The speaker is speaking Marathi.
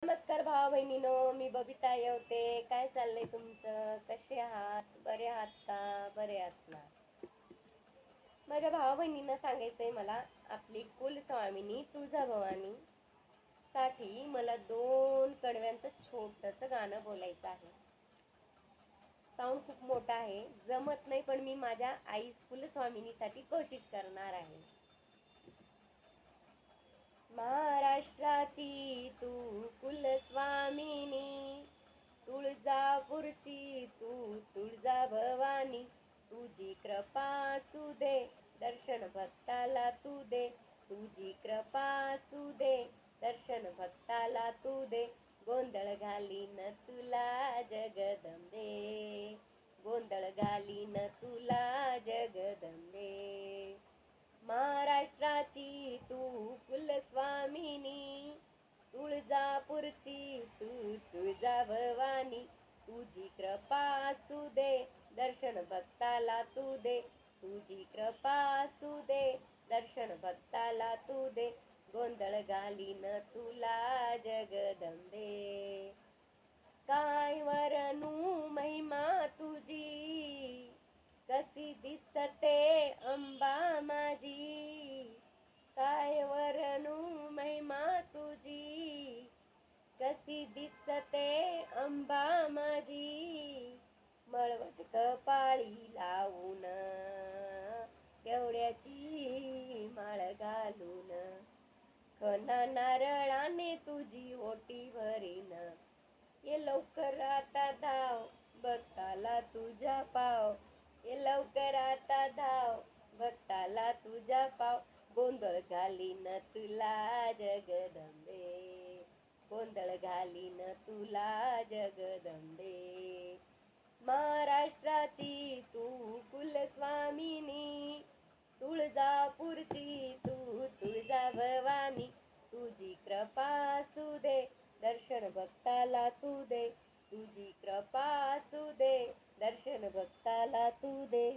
नमस्कार भावा बहिणीनो, मी बबिता येवते. काय चाललंय तुमचं? कसे आहात? बरे आहात का? बरे आहात ना? माझ्या भावा बहिणींना सांगायचंय मला, आपली कुलस्वामिनी तुळजाभवानी साठी मला 2 कडव्यांचं छोटंसं गाणं बोलायचं आहे. साऊंड खूप मोठा आहे, जमत नाही, पण मी माझ्या आई कुलस्वामिनीसाठी कोशिश करणार आहे. महाराष्ट्राची तू कुलस्वामिनी, तुळजापूरची तू तुळजा भवानी, तुझी कृपा असू दे, दर्शन भक्ताला तू दे. तुझी कृपा असू दे, दर्शन भक्ताला तू दे. गोंधळ घालीन तुला जगदंबे, गोंधळ घालीन तुला जगदंबे. महाराष्ट्राची तू कुलस्वामिनी, तुळजापूरची तू तुळजा भवानी, तुझी कृपा असू दे, दर्शन भक्ताला तू दे. तुझी कृपा असू दे, दर्शन भक्ताला तू दे. गोंधळ घालीन तुला जगदंबे. काय वर्णू महिमा तुझी, कशी दिसते अंबा माझी. काय वर्णू महिमा तुझी, कशी दिसते अंबा माझी. मळवट कपाळी लावून, केवड्याची माळ घालून, खणा नारळाने तुझी ओटी भरीन. ये लवकर आता धाव, भक्ताला तुझ्या पाव. ये लवकर आता धाव, भक्ताला तुझ्या पाव. गोंधळ घालीन तुला जगदंबे, गोंधळ घालीन तुला जगदंबे. महाराष्ट्राची तू कुलस्वामिनी, तुळजापूरची तू तुळजा भवानी, तुझी कृपा असू दे, दर्शन भक्ताला तू दे. तुझी कृपा असू दे, दर्शन भक्ताला तू दे.